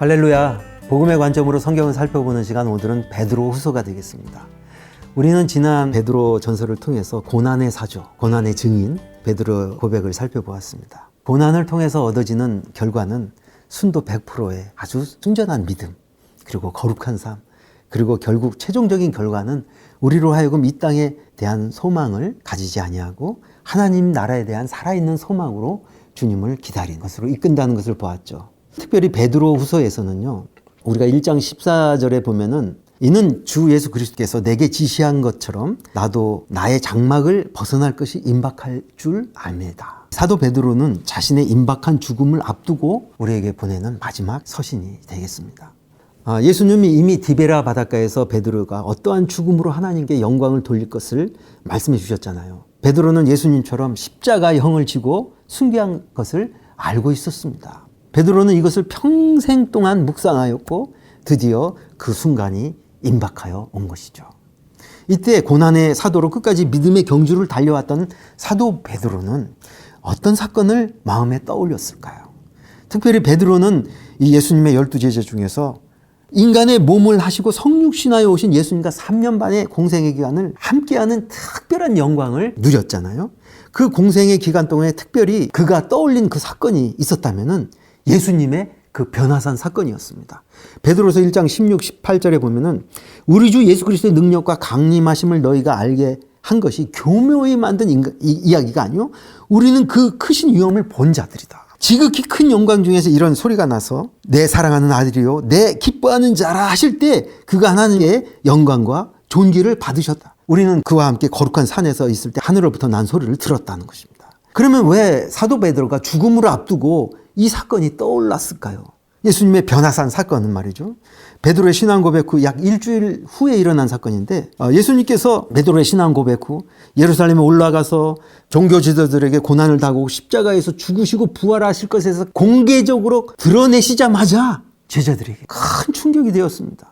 할렐루야. 복음의 관점으로 성경을 살펴보는 시간, 오늘은 베드로 후서가 되겠습니다. 우리는 지난 베드로 전서를 통해서 고난의 사조, 고난의 증인 베드로 고백을 살펴보았습니다. 고난을 통해서 얻어지는 결과는 순도 100%의 아주 순전한 믿음, 그리고 거룩한 삶, 그리고 결국 최종적인 결과는 우리로 하여금 이 땅에 대한 소망을 가지지 아니하고 하나님 나라에 대한 살아있는 소망으로 주님을 기다리는 것으로 이끈다는 것을 보았죠. 특별히 베드로 후서에서는요, 우리가 1장 14절에 보면은 이는 주 예수 그리스도께서 내게 지시한 것처럼 나도 나의 장막을 벗어날 것이 임박할 줄 압니다. 사도 베드로는 자신의 임박한 죽음을 앞두고 우리에게 보내는 마지막 서신이 되겠습니다. 예수님이 이미 디베라 바닷가에서 베드로가 어떠한 죽음으로 하나님께 영광을 돌릴 것을 말씀해 주셨잖아요. 베드로는 예수님처럼 십자가형을 지고 숭배한 것을 알고 있었습니다. 베드로는 이것을 평생 동안 묵상하였고 드디어 그 순간이 임박하여 온 것이죠. 이때 고난의 사도로 끝까지 믿음의 경주를 달려왔던 사도 베드로는 어떤 사건을 마음에 떠올렸을까요? 특별히 베드로는 이 예수님의 12제자 중에서 인간의 몸을 하시고 성육신하여 오신 예수님과 3년 반의 공생의 기간을 함께하는 특별한 영광을 누렸잖아요. 그 공생의 기간 동안에 특별히 그가 떠올린 그 사건이 있었다면은 예수님의 그 변화산 사건이었습니다. 베드로서 1장 16, 18절에 보면은 우리 주 예수 그리스도의 능력과 강림하심을 너희가 알게 한 것이 교묘히 만든 이야기가 아니요, 우리는 그 크신 위엄을 본 자들이다. 지극히 큰 영광 중에서 이런 소리가 나서 내 사랑하는 아들이요 내 기뻐하는 자라 하실 때 그가 하나님의 영광과 존귀를 받으셨다. 우리는 그와 함께 거룩한 산에서 있을 때 하늘로부터 난 소리를 들었다는 것입니다. 그러면 왜 사도 베드로가 죽음을 앞두고 이 사건이 떠올랐을까요? 예수님의 변화산 사건은 말이죠, 베드로의 신앙 고백 후 약 일주일 후에 일어난 사건인데, 예수님께서 베드로의 신앙 고백 후 예루살렘에 올라가서 종교 지도자들에게 고난을 당하고 십자가에서 죽으시고 부활하실 것에서 공개적으로 드러내시자마자 제자들에게 큰 충격이 되었습니다.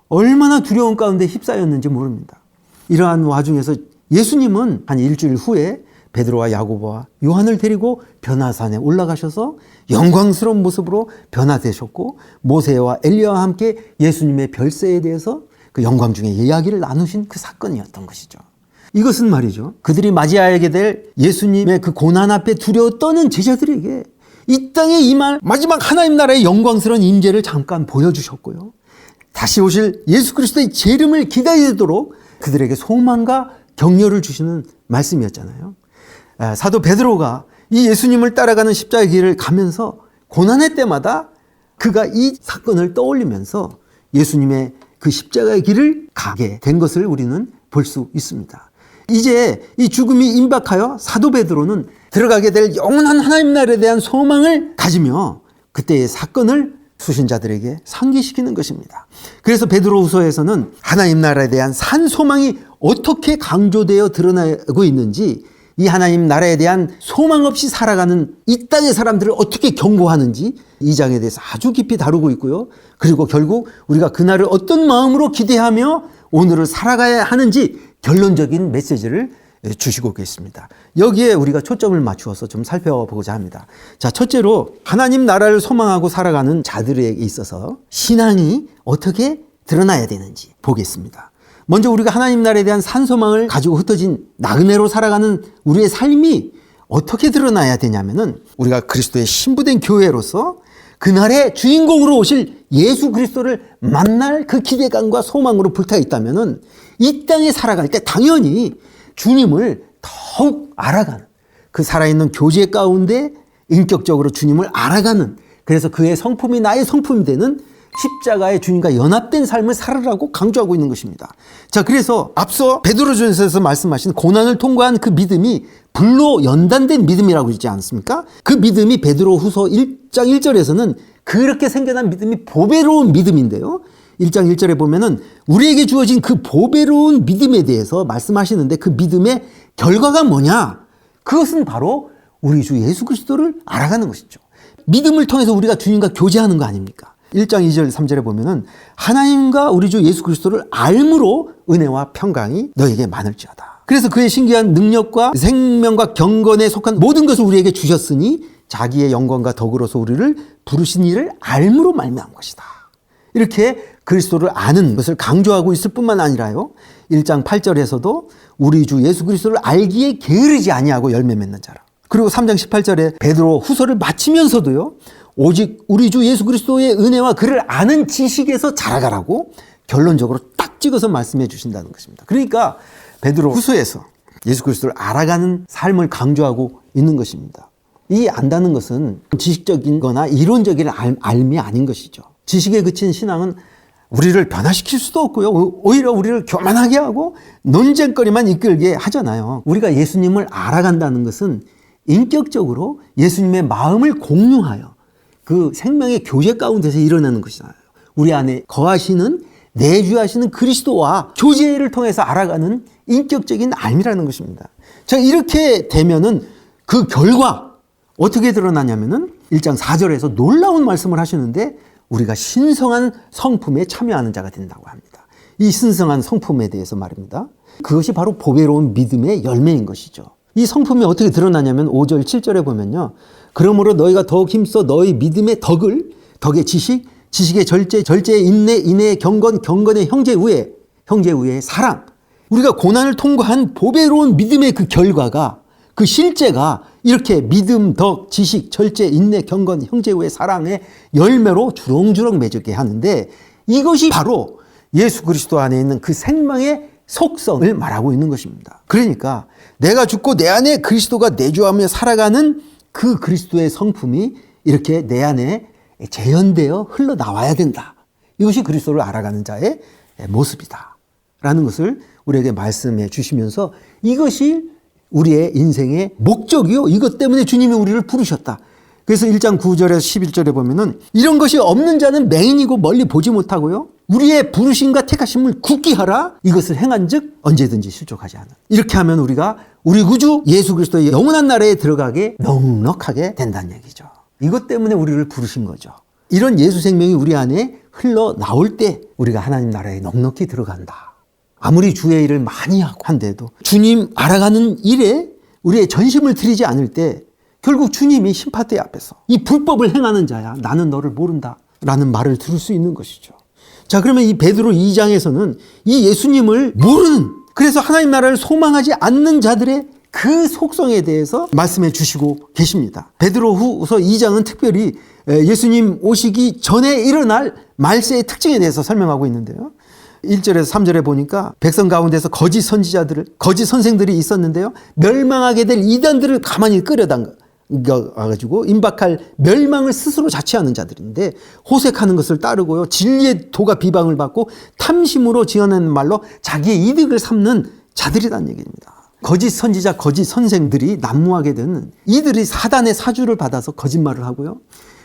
얼마나 두려움 가운데 휩싸였는지 모릅니다. 이러한 와중에서 예수님은 한 일주일 후에 베드로와 야고보와 요한을 데리고 변화산에 올라가셔서 영광스러운 모습으로 변화되셨고, 모세와 엘리야와 함께 예수님의 별세에 대해서 그 영광 중에 이야기를 나누신 그 사건이었던 것이죠. 이것은 말이죠, 그들이 맞이하게 될 예수님의 그 고난 앞에 두려워 떠는 제자들에게 이 땅에 임할 마지막 하나님 나라의 영광스러운 임재를 잠깐 보여주셨고요, 다시 오실 예수 그리스도의 재림을 기다리도록 그들에게 소망과 격려를 주시는 말씀이었잖아요. 사도 베드로가 이 예수님을 따라가는 십자가의 길을 가면서 고난의 때마다 그가 이 사건을 떠올리면서 예수님의 그 십자가의 길을 가게 된 것을 우리는 볼 수 있습니다. 이제 이 죽음이 임박하여 사도 베드로는 들어가게 될 영원한 하나님 나라에 대한 소망을 가지며 그때의 사건을 수신자들에게 상기시키는 것입니다. 그래서 베드로후서에서는 하나님 나라에 대한 산 소망이 어떻게 강조되어 드러나고 있는지, 이 하나님 나라에 대한 소망 없이 살아가는 이 땅의 사람들을 어떻게 경고하는지 이 장에 대해서 아주 깊이 다루고 있고요. 그리고 결국 우리가 그날을 어떤 마음으로 기대하며 오늘을 살아가야 하는지 결론적인 메시지를 주시고 계십니다. 여기에 우리가 초점을 맞추어서 좀 살펴보고자 합니다. 자, 첫째로 하나님 나라를 소망하고 살아가는 자들에게 있어서 신앙이 어떻게 드러나야 되는지 보겠습니다. 먼저 우리가 하나님 나라에 대한 산소망을 가지고 흩어진 나그네로 살아가는 우리의 삶이 어떻게 드러나야 되냐면은, 우리가 그리스도의 신부된 교회로서 그날의 주인공으로 오실 예수 그리스도를 만날 그 기대감과 소망으로 불타 있다면은 이 땅에 살아갈 때 당연히 주님을 더욱 알아가는, 그 살아있는 교제 가운데 인격적으로 주님을 알아가는, 그래서 그의 성품이 나의 성품이 되는 십자가의 주님과 연합된 삶을 살으라고 강조하고 있는 것입니다. 자, 그래서 앞서 베드로전서에서 말씀하신 고난을 통과한 그 믿음이 불로 연단된 믿음이라고 있지 않습니까? 그 믿음이 베드로후서 1장 1절에서는 그렇게 생겨난 믿음이 보배로운 믿음인데요, 1장 1절에 보면은 우리에게 주어진 그 보배로운 믿음에 대해서 말씀하시는데, 그 믿음의 결과가 뭐냐? 그것은 바로 우리 주 예수 그리스도를 알아가는 것이죠. 믿음을 통해서 우리가 주님과 교제하는 거 아닙니까? 1장 2절 3절에 보면은 하나님과 우리 주 예수 그리스도를 알므로 은혜와 평강이 너에게 많을지어다. 그래서 그의 신기한 능력과 생명과 경건에 속한 모든 것을 우리에게 주셨으니 자기의 영광과 덕으로서 우리를 부르신 이를 알므로 말미암은 것이다. 이렇게 그리스도를 아는 것을 강조하고 있을 뿐만 아니라요, 1장 8절에서도 우리 주 예수 그리스도를 알기에 게으르지 아니하고 열매 맺는 자라. 그리고 3장 18절에 베드로 후서를 마치면서도요, 오직 우리 주 예수 그리스도의 은혜와 그를 아는 지식에서 자라가라고 결론적으로 딱 찍어서 말씀해 주신다는 것입니다. 그러니까 베드로 후서에서 예수 그리스도를 알아가는 삶을 강조하고 있는 것입니다. 이 안다는 것은 지식적인 거나 이론적인 알미 아닌 것이죠. 지식에 그친 신앙은 우리를 변화시킬 수도 없고요, 오히려 우리를 교만하게 하고 논쟁거리만 이끌게 하잖아요. 우리가 예수님을 알아간다는 것은 인격적으로 예수님의 마음을 공유하여 그 생명의 교제 가운데서 일어나는 것이잖아요. 우리 안에 거하시는, 내주하시는 그리스도와 교제를 통해서 알아가는 인격적인 알미라는 것입니다. 자, 이렇게 되면은 그 결과 어떻게 드러나냐면은 1장 4절에서 놀라운 말씀을 하시는데, 우리가 신성한 성품에 참여하는 자가 된다고 합니다. 이 신성한 성품에 대해서 말입니다. 그것이 바로 보배로운 믿음의 열매인 것이죠. 이 성품이 어떻게 드러나냐면 5절 7절에 보면요, 그러므로 너희가 더욱 힘써 너희 믿음의 덕의 지식, 지식의 절제, 절제의 인내, 인내의 경건, 경건의 형제우애, 형제우애의 사랑. 우리가 고난을 통과한 보배로운 믿음의 그 결과가, 그 실제가 이렇게 믿음, 덕, 지식, 절제, 인내, 경건, 형제우애, 사랑의 열매로 주렁주렁 맺게 하는데, 이것이 바로 예수 그리스도 안에 있는 그 생명의 속성을 말하고 있는 것입니다. 그러니까 내가 죽고 내 안에 그리스도가 내주하며 살아가는 그 그리스도의 성품이 이렇게 내 안에 재현되어 흘러나와야 된다. 이것이 그리스도를 알아가는 자의 모습이다 라는 것을 우리에게 말씀해 주시면서, 이것이 우리의 인생의 목적이요, 이것 때문에 주님이 우리를 부르셨다. 그래서 1장 9절에서 11절에 보면은 이런 것이 없는 자는 맹인이고 멀리 보지 못하고요, 우리의 부르심과 택하심을 굳게 하라. 이것을 행한 즉 언제든지 실족하지 않아. 이렇게 하면 우리가 우리 구주 예수 그리스도의 영원한 나라에 들어가게 넉넉하게 된다는 얘기죠. 이것 때문에 우리를 부르신 거죠. 이런 예수 생명이 우리 안에 흘러나올 때 우리가 하나님 나라에 넉넉히 들어간다. 아무리 주의 일을 많이 하고 한데도 주님 알아가는 일에 우리의 전심을 들이지 않을 때 결국 주님이 심판대 앞에서 이 불법을 행하는 자야, 나는 너를 모른다 라는 말을 들을 수 있는 것이죠. 자, 그러면 이 베드로 2장에서는 이 예수님을 모르는, 그래서 하나님 나라를 소망하지 않는 자들의 그 속성에 대해서 말씀해 주시고 계십니다. 베드로 후서 2장은 특별히 예수님 오시기 전에 일어날 말세의 특징에 대해서 설명하고 있는데요. 1절에서 3절에 보니까 백성 가운데서 거짓 선지자들을, 거짓 선생들이 있었는데요, 멸망하게 될 이단들을 가만히 끌어당겨가지고 임박할 멸망을 스스로 자취하는 자들인데, 호색하는 것을 따르고요, 진리의 도가 비방을 받고 탐심으로 지어낸 말로 자기의 이득을 삼는 자들이라는 얘기입니다. 거짓 선지자, 거짓 선생들이 난무하게 되는, 이들이 사단의 사주를 받아서 거짓말을 하고요,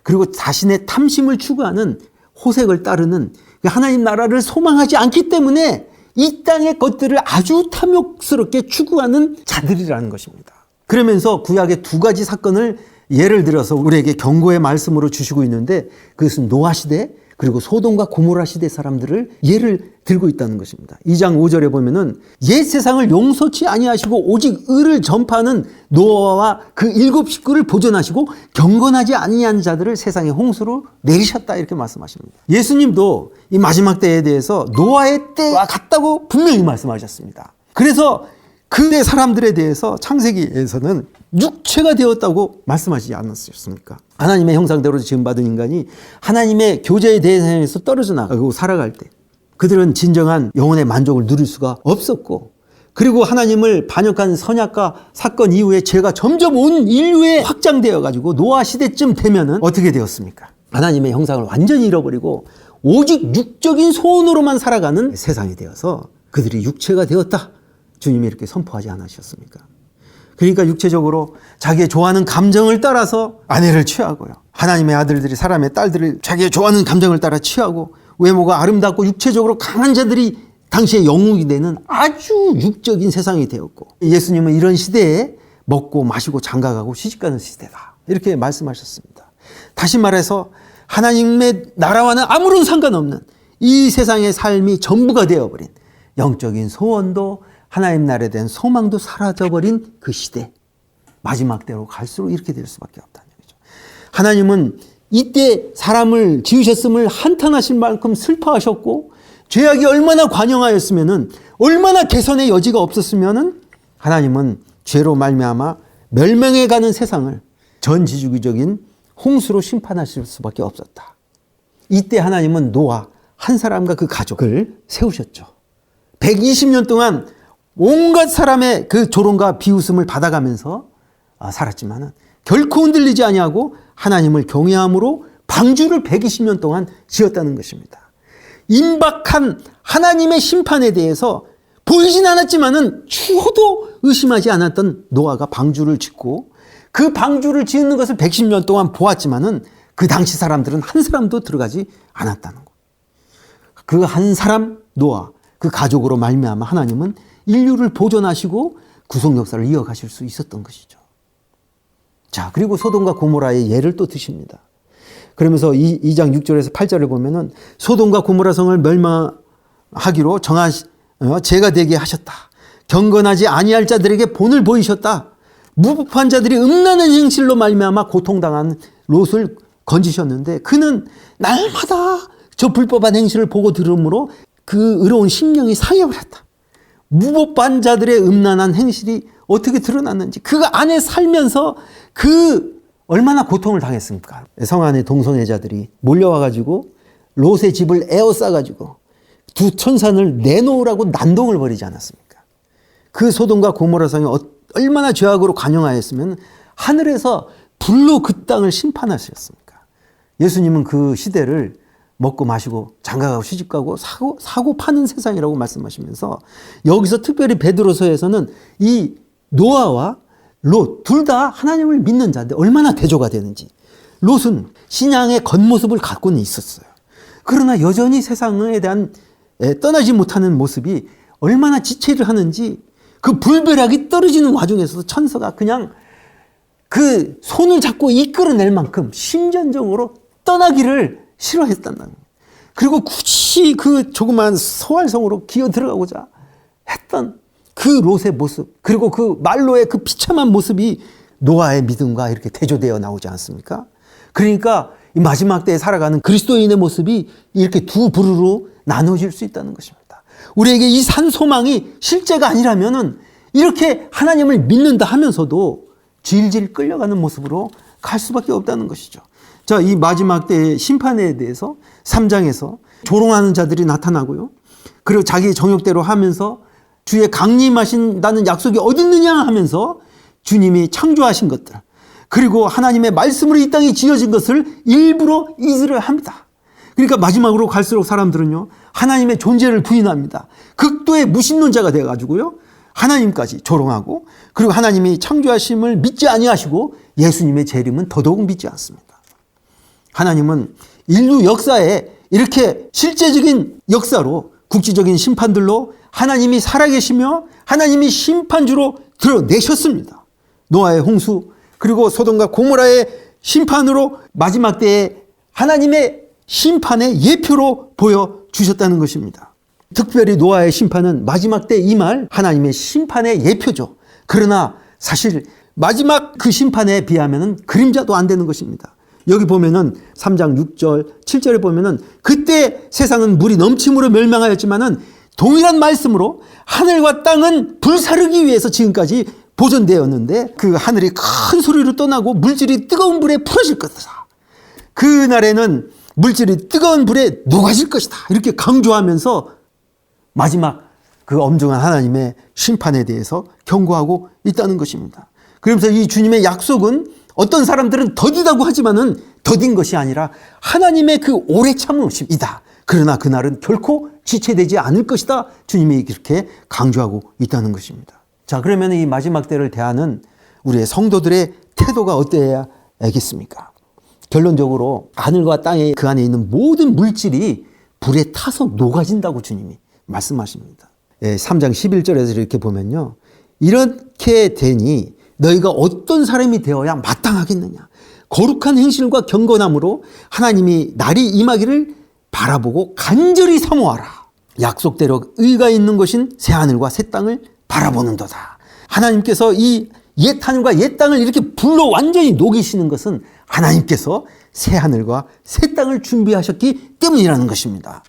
그리고 자신의 탐심을 추구하는, 호색을 따르는, 하나님 나라를 소망하지 않기 때문에 이 땅의 것들을 아주 탐욕스럽게 추구하는 자들이라는 것입니다. 그러면서 구약의 두 가지 사건을 예를 들어서 우리에게 경고의 말씀으로 주시고 있는데, 그것은 노아 시대 그리고 소돔과 고모라 시대 사람들을 예를 들고 있다는 것입니다. 2장 5절에 보면은 옛 세상을 용서치 아니하시고 오직 의를 전파하는 노아와 그 7 식구를 보존하시고 경건하지 아니한 자들을 세상의 홍수로 내리셨다, 이렇게 말씀하십니다. 예수님도 이 마지막 때에 대해서 노아의 때와 같다고 분명히 말씀하셨습니다. 그래서 그때 사람들에 대해서 창세기에서는 육체가 되었다고 말씀하시지 않았습니까? 하나님의 형상대로 지음받은 인간이 하나님의 교제의 대상에서 떨어져 나가고 살아갈 때 그들은 진정한 영혼의 만족을 누릴 수가 없었고, 그리고 하나님을 반역한 선악과 사건 이후에 죄가 점점 온 인류에 확장되어 가지고 노아 시대쯤 되면은 어떻게 되었습니까? 하나님의 형상을 완전히 잃어버리고 오직 육적인 소원으로만 살아가는 세상이 되어서 그들이 육체가 되었다, 주님이 이렇게 선포하지 않으셨습니까? 그러니까 육체적으로 자기의 좋아하는 감정을 따라서 아내를 취하고요, 하나님의 아들들이 사람의 딸들을 자기의 좋아하는 감정을 따라 취하고, 외모가 아름답고 육체적으로 강한 자들이 당시에 영웅이 되는 아주 육적인 세상이 되었고, 예수님은 이런 시대에 먹고 마시고 장가가고 시집가는 시대다, 이렇게 말씀하셨습니다. 다시 말해서 하나님의 나라와는 아무런 상관없는 이 세상의 삶이 전부가 되어버린, 영적인 소원도 하나님 나라에 대한 소망도 사라져버린 그 시대, 마지막 때로 갈수록 이렇게 될 수밖에 없다는 얘기죠. 하나님은 이때 사람을 지으셨음을 한탄하실 만큼 슬퍼하셨고 죄악이 얼마나 관영하였으면은 얼마나 개선의 여지가 없었으면은 하나님은 죄로 말미암아 멸망해 가는 세상을 전지주기적인 홍수로 심판하실 수밖에 없었다. 이때 하나님은 노아 한 사람과 그 가족을 세우셨죠. 120년 동안 온갖 사람의 그 조롱과 비웃음을 받아가면서 살았지만은 결코 흔들리지 아니하고 하나님을 경외함으로 방주를 120년 동안 지었다는 것입니다. 임박한 하나님의 심판에 대해서 보이진 않았지만은 추호도 의심하지 않았던 노아가 방주를 짓고 그 방주를 짓는 것을 110년 동안 보았지만은 그 당시 사람들은 한 사람도 들어가지 않았다는 것. 그 한 사람 노아, 그 가족으로 말미암아 하나님은 인류를 보존하시고 구속 역사를 이어가실 수 있었던 것이죠. 자, 그리고 소돔과 고모라의 예를 또 드십니다. 그러면서 2장 6절에서 8절을 보면은 소돔과 고모라 성을 멸망하기로 죄가 되게 하셨다. 경건하지 아니할 자들에게 본을 보이셨다. 무법한 자들이 음란한 행실로 말미암아 고통당한 롯을 건지셨는데 그는 날마다 저 불법한 행실을 보고 들으므로 그 의로운 심령이 상해버렸다. 무법한 자들의 음란한 행실이 어떻게 드러났는지 그 안에 살면서 그 얼마나 고통을 당했습니까? 성 안에 동성애자들이 몰려와가지고 롯의 집을 에워싸가지고 두 천산을 내놓으라고 난동을 벌이지 않았습니까? 그 소돔과 고모라 성이 얼마나 죄악으로 관영하였으면 하늘에서 불로 그 땅을 심판하셨습니까? 예수님은 그 시대를 먹고 마시고 장가가고 시집가고 사고 파는 세상이라고 말씀하시면서 여기서 특별히 베드로서에서는 이 노아와 롯 둘 다 하나님을 믿는 자인데 얼마나 대조가 되는지. 롯은 신앙의 겉모습을 갖고는 있었어요. 그러나 여전히 세상에 대한 떠나지 못하는 모습이 얼마나 지체를 하는지 그 불벼락이 떨어지는 와중에서도 천사가 그냥 그 손을 잡고 이끌어낼 만큼 심전적으로 떠나기를 싫어했다는 거예요. 그리고 굳이 그 조그만 소활성으로 기어 들어가고자 했던 그 롯의 모습, 그리고 그 말로의 그 비참한 모습이 노아의 믿음과 이렇게 대조되어 나오지 않습니까? 그러니까 이 마지막 때에 살아가는 그리스도인의 모습이 이렇게 두 부류로 나눠질 수 있다는 것입니다. 우리에게 이 산 소망이 실제가 아니라면은 이렇게 하나님을 믿는다 하면서도 질질 끌려가는 모습으로 갈 수밖에 없다는 것이죠. 자, 이 마지막 때의 심판에 대해서 3장에서 조롱하는 자들이 나타나고요. 그리고 자기 정욕대로 하면서 주의 강림하신다는 약속이 어디 있느냐 하면서 주님이 창조하신 것들, 그리고 하나님의 말씀으로 이 땅이 지어진 것을 일부러 잊으려 합니다. 그러니까 마지막으로 갈수록 사람들은요, 하나님의 존재를 부인합니다. 극도의 무신론자가 되어가지고요, 하나님까지 조롱하고, 그리고 하나님이 창조하심을 믿지 아니하시고 예수님의 재림은 더더욱 믿지 않습니다. 하나님은 인류 역사에 이렇게 실제적인 역사로 국지적인 심판들로 하나님이 살아계시며 하나님이 심판주로 드러내셨습니다. 노아의 홍수, 그리고 소돔과 고모라의 심판으로 마지막 때에 하나님의 심판의 예표로 보여주셨다는 것입니다. 특별히 노아의 심판은 마지막 때 임할 하나님의 심판의 예표죠. 그러나 사실 마지막 그 심판에 비하면 그림자도 안 되는 것입니다. 여기 보면은 3장 6절, 7절에 보면은 그때 세상은 물이 넘침으로 멸망하였지만은 동일한 말씀으로 하늘과 땅은 불사르기 위해서 지금까지 보존되었는데 그 하늘이 큰 소리로 떠나고 물질이 뜨거운 불에 풀어질 것이다. 그날에는 물질이 뜨거운 불에 녹아질 것이다. 이렇게 강조하면서 마지막 그 엄중한 하나님의 심판에 대해서 경고하고 있다는 것입니다. 그러면서 이 주님의 약속은 어떤 사람들은 더디다고 하지만은 더딘 것이 아니라 하나님의 그 오래 참으심이다. 그러나 그날은 결코 지체되지 않을 것이다. 주님이 이렇게 강조하고 있다는 것입니다. 자, 그러면 이 마지막 때를 대하는 우리의 성도들의 태도가 어때야 알겠습니까? 결론적으로 하늘과 땅에 그 안에 있는 모든 물질이 불에 타서 녹아진다고 주님이 말씀하십니다. 3장 11절에서 이렇게 보면요, 이렇게 되니 너희가 어떤 사람이 되어야 마땅하겠느냐. 거룩한 행실과 경건함으로 하나님이 날이 임하기를 바라보고 간절히 사모하라. 약속대로 의가 있는 것인 새하늘과 새 땅을 바라보는도다. 하나님께서 이 옛 하늘과 옛 땅을 이렇게 불로 완전히 녹이시는 것은 하나님께서 새 하늘과 새 땅을 준비하셨기 때문이라는 것입니다.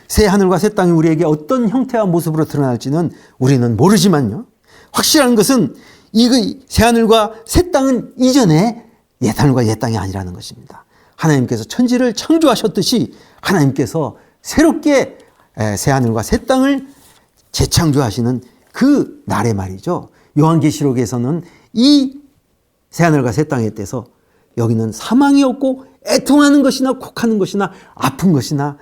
새 하늘과 새 땅이 우리에게 어떤 형태와 모습으로 드러날지는 우리는 모르지만요, 확실한 것은 이 새 하늘과 새 땅은 이전에 옛 하늘과 옛 땅이 아니라는 것입니다. 하나님께서 천지를 창조하셨듯이 하나님께서 새롭게 새 하늘과 새 땅을 재창조하시는 그 날의 말이죠. 요한계시록에서는 이 새 하늘과 새 땅에 대해서 여기는 사망이 없고 애통하는 것이나 곡하는 것이나 아픈 것이나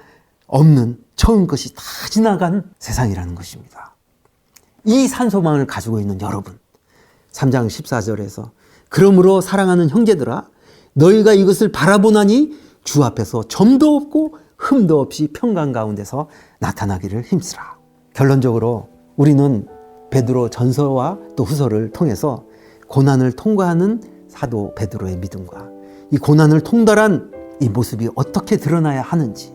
없는 처음 것이 다 지나간 세상이라는 것입니다. 이 산소망을 가지고 있는 여러분, 3장 14절에서 그러므로 사랑하는 형제들아 너희가 이것을 바라보나니 주 앞에서 점도 없고 흠도 없이 평강 가운데서 나타나기를 힘쓰라. 결론적으로 우리는 베드로 전서와 또 후서를 통해서 고난을 통과하는 사도 베드로의 믿음과 이 고난을 통달한 이 모습이 어떻게 드러나야 하는지,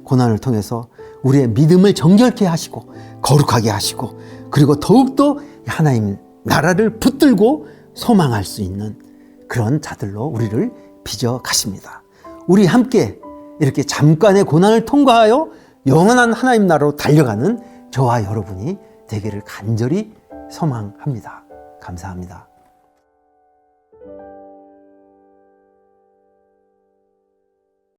고난을 통해서 우리의 믿음을 정결케 하시고 거룩하게 하시고 그리고 더욱더 하나님 나라를 붙들고 소망할 수 있는 그런 자들로 우리를 빚어 가십니다. 우리 함께 이렇게 잠깐의 고난을 통과하여 영원한 하나님 나라로 달려가는 저와 여러분이 되기를 간절히 소망합니다. 감사합니다.